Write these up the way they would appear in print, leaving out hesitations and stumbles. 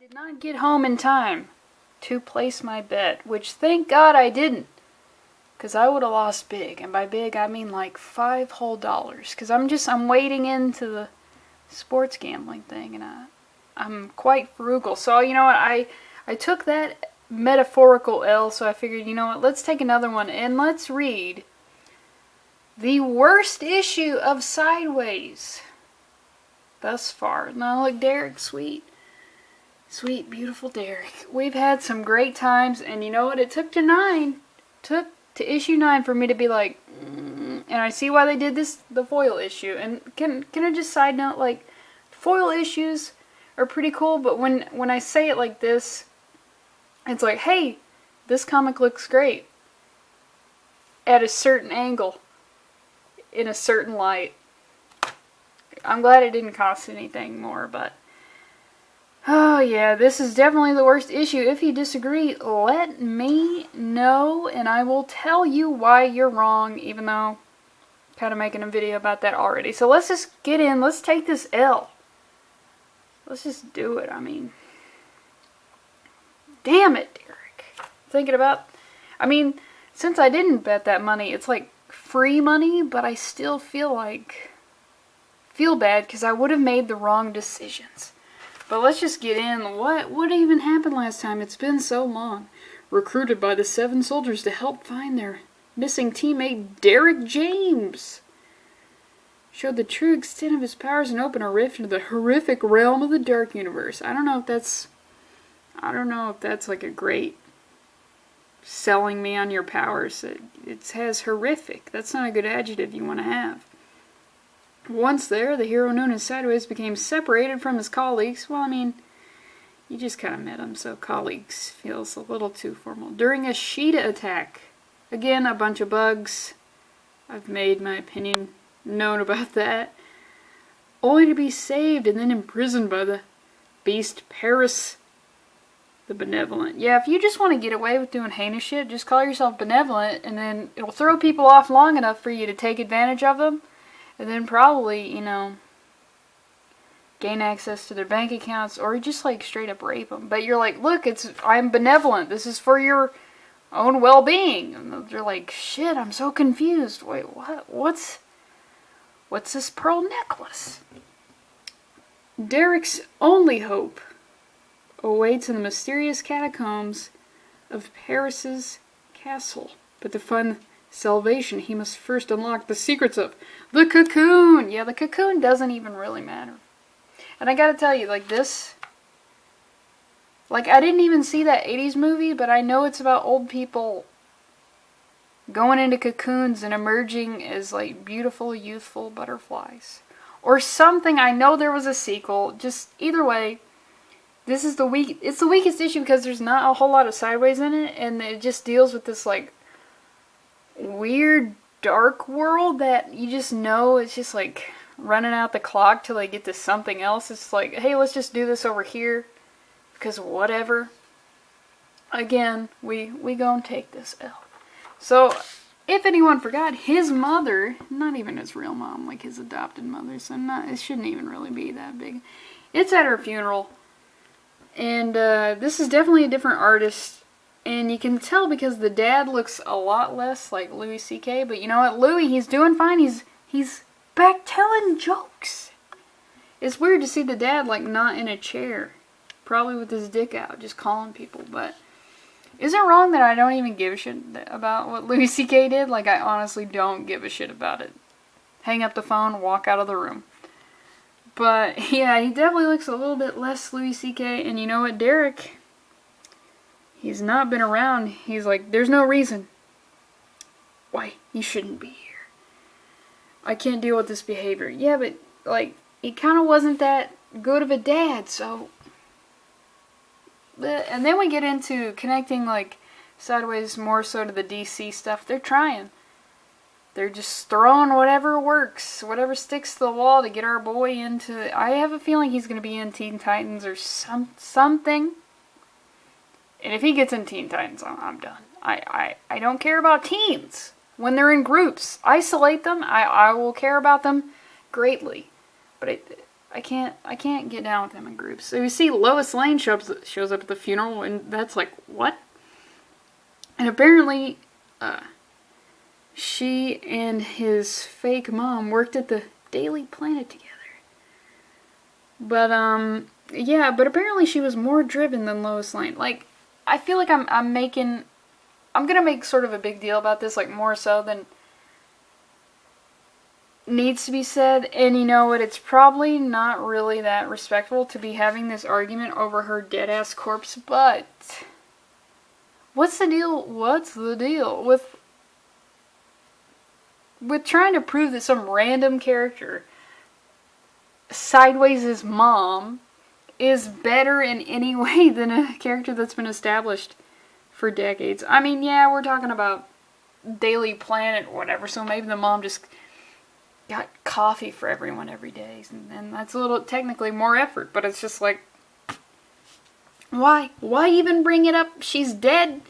did not get home in time to place my bet, which thank God I didn't, because I would have lost big, and by big I mean like $5 whole, because I'm wading into the sports gambling thing, and I'm quite frugal. So you know what, I took that metaphorical L, so I figured, you know what, let's take another one and let's read the worst issue of Sideways thus far. Now look, Derek, sweet, beautiful Derek. We've had some great times, and you know what? It took to issue 9 for me to be like, and I see why they did the foil issue. And can I just side note, like, foil issues are pretty cool, but when I say it like this, it's like, hey, this comic looks great at a certain angle, in a certain light. I'm glad it didn't cost anything more, but oh yeah, this is definitely the worst issue. If you disagree, let me know, and I will tell you why you're wrong, even though I'm kind of making a video about that already. So let's just get in. Let's take this L. Let's just do it. I mean, damn it, Derek. Thinking about, I mean, since I didn't bet that money, it's like free money, but I still feel bad because I would have made the wrong decisions. But let's just get in. What even happened last time? It's been so long. Recruited by the 7 soldiers to help find their missing teammate Derek James. Showed the true extent of his powers and opened a rift into the horrific realm of the Dark Universe. I don't know if that's like a great selling me on your powers. It has horrific. That's not a good adjective you want to have. Once there, the hero known as Sideways became separated from his colleagues. Well, I mean, you just kind of met him, so colleagues feels a little too formal. During a Sheeta attack. Again, a bunch of bugs. I've made my opinion known about that. Only to be saved and then imprisoned by the beast Paris the Benevolent. Yeah, if you just want to get away with doing heinous shit, just call yourself benevolent, and then it'll throw people off long enough for you to take advantage of them. And then probably, you know, gain access to their bank accounts, or just like straight up rape them. But you're like, look, I'm benevolent. This is for your own well-being. And they're like, shit, I'm so confused. Wait, what? What's this pearl necklace? Derek's only hope awaits in the mysterious catacombs of Paris's castle. But to find salvation, he must first unlock the secrets of the cocoon. Yeah, the cocoon doesn't even really matter. And I gotta tell you, like this, like I didn't even see that 80s movie, but I know it's about old people going into cocoons and emerging as like beautiful, youthful butterflies. Or something. I know there was a sequel. Just either way, this is it's the weakest issue because there's not a whole lot of Sideways in it, and it just deals with this like weird dark world that you just know it's just like running out the clock till they get to something else. It's like, hey, let's just do this over here because whatever. Again, we gonna take this L. So if anyone forgot, his mother, not even his real mom, like his adopted mother, so it shouldn't even really be that big. It's at her funeral, and this is definitely a different artist. And you can tell because the dad looks a lot less like Louis C.K. But you know what? Louis, he's doing fine. He's back telling jokes. It's weird to see the dad like not in a chair. Probably with his dick out, just calling people. But is it wrong that I don't even give a shit about what Louis C.K. did? Like, I honestly don't give a shit about it. Hang up the phone, walk out of the room. But yeah, he definitely looks a little bit less Louis C.K. And you know what, Derek? He's not been around. He's like, there's no reason why he shouldn't be here. I can't deal with this behavior. Yeah, but, like, he kind of wasn't that good of a dad, so. And then we get into connecting, like, Sideways more so to the DC stuff. They're trying. They're just throwing whatever works, whatever sticks to the wall to get our boy into. I have a feeling he's going to be in Teen Titans or something. And if he gets in Teen Titans, I'm done. I don't care about teens. When they're in groups, isolate them. I will care about them greatly. But I can't get down with them in groups. So we see Lois Lane shows up at the funeral, and that's like, what? And apparently, she and his fake mom worked at the Daily Planet together. But, yeah, but apparently she was more driven than Lois Lane. Like, I feel like I'm gonna make sort of a big deal about this, like, more so than needs to be said. And you know what, it's probably not really that respectful to be having this argument over her dead-ass corpse, but what's the deal with trying to prove that some random character, Sideways' mom, is better in any way than a character that's been established for decades? I mean, yeah, we're talking about Daily Planet or whatever, so maybe the mom just got coffee for everyone every day, and that's a little technically more effort, but it's just like, why even bring it up? She's dead.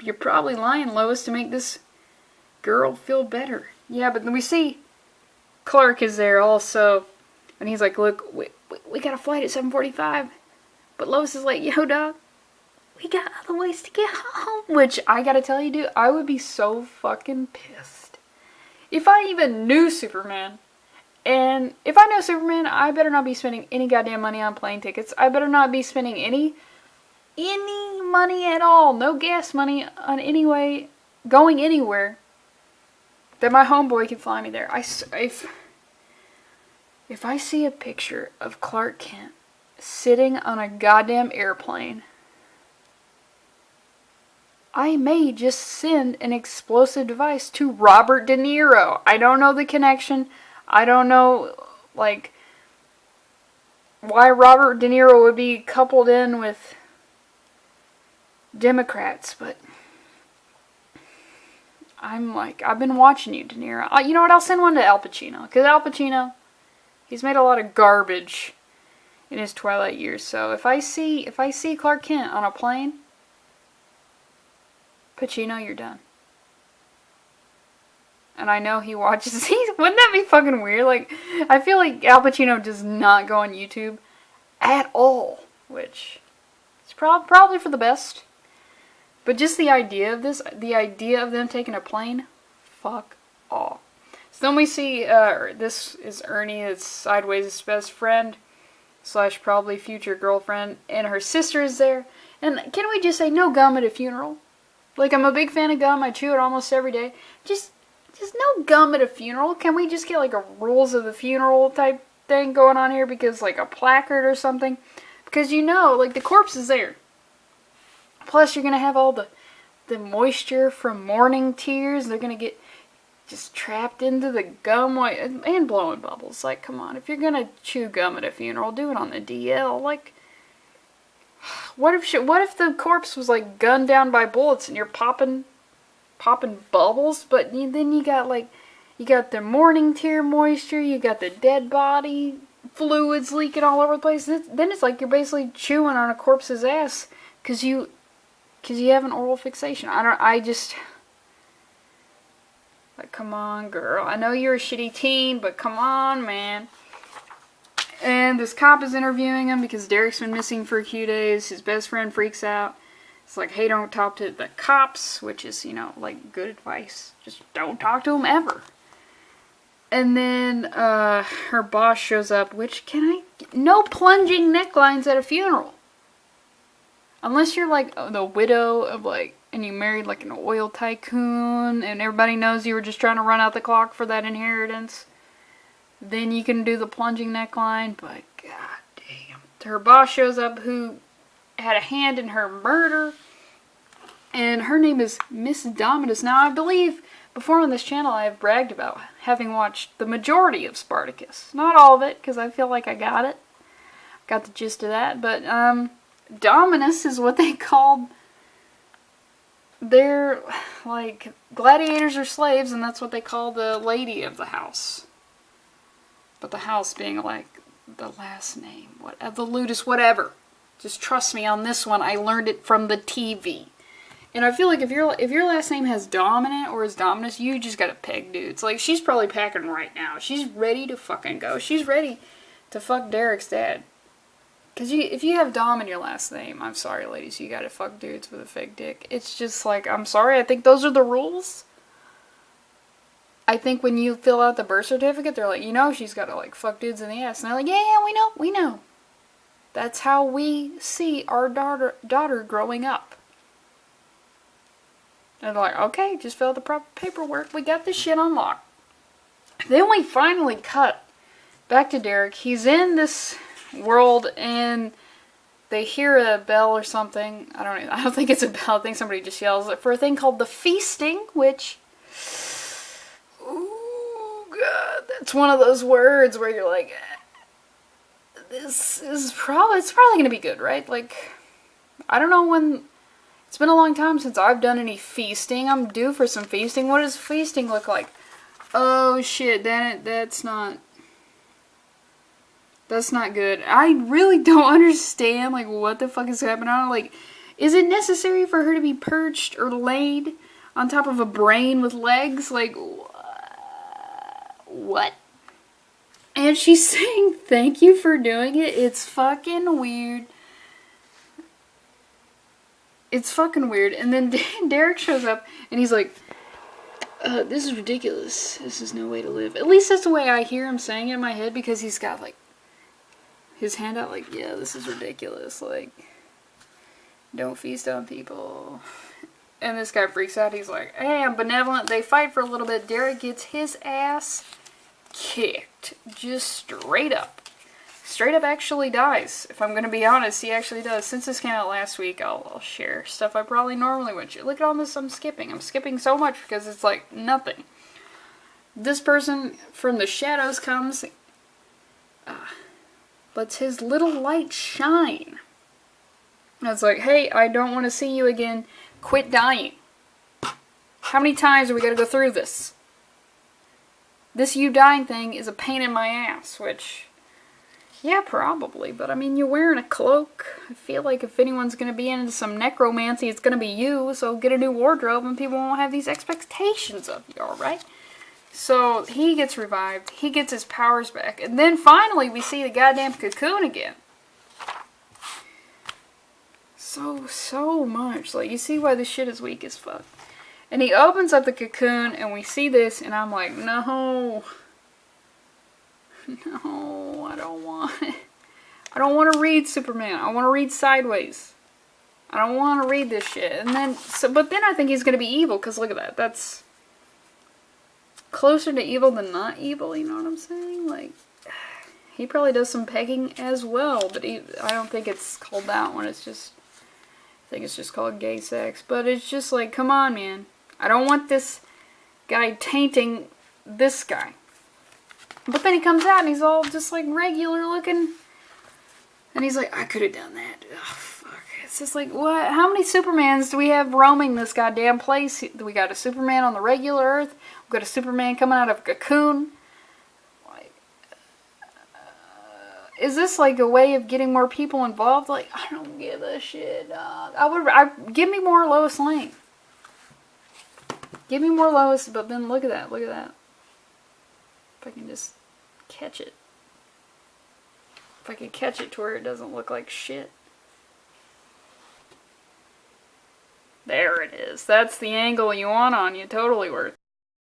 You're probably lying, Lois, to make this girl feel better. Yeah, but then we see Clark is there also, and he's like, look, we got a flight at 7:45, but Lois is like, yo, dog, we got other ways to get home. Which, I gotta tell you, dude, I would be so fucking pissed if I even knew Superman. And if I know Superman, I better not be spending any goddamn money on plane tickets. I better not be spending any money at all, no gas money on any way, going anywhere that my homeboy can fly me there. If I see a picture of Clark Kent sitting on a goddamn airplane, I may just send an explosive device to Robert De Niro. I don't know the connection. I don't know, like, why Robert De Niro would be coupled in with Democrats, but I'm like, I've been watching you, De Niro. You know what, I'll send one to Al Pacino, because Al Pacino, he's made a lot of garbage in his twilight years, so if I see Clark Kent on a plane, Pacino, you're done. And I know he watches these. Wouldn't that be fucking weird? Like, I feel like Al Pacino does not go on YouTube at all, which is probably for the best. But just the idea of this, the idea of them taking a plane, fuck off. So then we see, this is Ernie, it's Sideways' best friend, / probably future girlfriend, and her sister is there. And can we just say no gum at a funeral? Like, I'm a big fan of gum, I chew it almost every day. Just no gum at a funeral. Can we just get like a rules of the funeral type thing going on here? Because like a placard or something. Because you know, like the corpse is there. Plus you're going to have all the moisture from morning tears. They're going to get just trapped into the gum and blowing bubbles. Like, come on. If you're going to chew gum at a funeral, do it on the DL. Like, what if the corpse was like gunned down by bullets and you're popping bubbles, but then you got the morning tear moisture, you got the dead body fluids leaking all over the place. Then it's like you're basically chewing on a corpse's ass because you have an oral fixation. Like, come on, girl. I know you're a shitty teen, but come on, man. And this cop is interviewing him because Derek's been missing for a few days. His best friend freaks out. It's like, hey, don't talk to the cops, which is, you know, like, good advice. Just don't talk to them ever. And then, her boss shows up, which, no plunging necklines at a funeral. Unless you're, like, the widow of, like, and you married, like, an oil tycoon, and everybody knows you were just trying to run out the clock for that inheritance. Then you can do the plunging neckline, but, god damn. Her boss shows up, who had a hand in her murder, and her name is Miss Dominus. Now, I believe before on this channel I have bragged about having watched the majority of Spartacus. Not all of it, because I feel like I got it. Got the gist of that, but Dominus is what they called their, like, gladiators or slaves, and that's what they call the lady of the house. But the house being, like, the last name, the Ludus, whatever. Just trust me on this one. I learned it from the TV. And I feel like if your last name has Dominant or is Dominus, you just got a peg dudes. Like, she's probably packing right now. She's ready to fucking go. She's ready to fuck Derek's dad. Because if you have Dom in your last name, I'm sorry, ladies, you gotta fuck dudes with a fake dick. It's just like, I'm sorry, I think those are the rules. I think when you fill out the birth certificate, they're like, you know, she's gotta, like, fuck dudes in the ass. And they're like, yeah, we know. That's how we see our daughter growing up. And they're like, okay, just fill out the proper paperwork. We got this shit on lock. Then we finally cut back to Derek. He's in this world and they hear a bell or something. I don't think it's a bell. I think somebody just yells for a thing called the feasting, which, oh god, that's one of those words where you're like, it's probably going to be good, right? Like, I don't know when. It's been a long time since I've done any feasting. I'm due for some feasting. What does feasting look like? Oh shit, that's not good. I really don't understand, like, what the fuck is happening. Like, is it necessary for her to be perched or laid on top of a brain with legs? Like, what? And she's saying thank you for doing it. It's fucking weird. It's fucking weird. And then Derek shows up and he's like, this is ridiculous. This is no way to live. At least that's the way I hear him saying it in my head, because he's got, like, his hand out like, yeah, this is ridiculous. Like, don't feast on people. And this guy freaks out. He's like, hey, I'm benevolent. They fight for a little bit. Derek gets his ass kicked. Just straight up. Straight up actually dies. If I'm going to be honest, he actually does. Since this came out last week, I'll share stuff I probably normally wouldn't share. Look at all this I'm skipping. I'm skipping so much because it's like nothing. This person from the shadows comes, lets his little light shine. And it's like, hey, I don't want to see you again. Quit dying. How many times are we going to go through this? This you dying thing is a pain in my ass, which... yeah, probably, but I mean, you're wearing a cloak. I feel like if anyone's going to be into some necromancy, it's going to be you, so get a new wardrobe and people won't have these expectations of you, alright? So, he gets revived, he gets his powers back, and then finally we see the goddamn cocoon again. So much. Like, you see why this shit is weak as fuck. And he opens up the cocoon, and we see this, and I'm like, no... no, I don't want it. I don't want to read Superman. I want to read Sideways. I don't want to read this shit. And then, but then I think he's going to be evil, because look at that. That's closer to evil than not evil, you know what I'm saying? Like, he probably does some pegging as well, but I don't think it's called that one. It's just, I think it's just called gay sex. But it's just like, come on, man. I don't want this guy tainting this guy. But then he comes out and he's all just like regular looking. And he's like, I could have done that. Oh, fuck. It's just like, what? How many Supermans do we have roaming this goddamn place? We got a Superman on the regular Earth. We've got a Superman coming out of a cocoon. Like, is this like a way of getting more people involved? Like, I don't give a shit, dog. Give me more Lois Lane. Give me more Lois, but then look at that. Look at that. If I can just catch it. If I can catch it to where it doesn't look like shit. There it is. That's the angle you want on you. Totally worth it.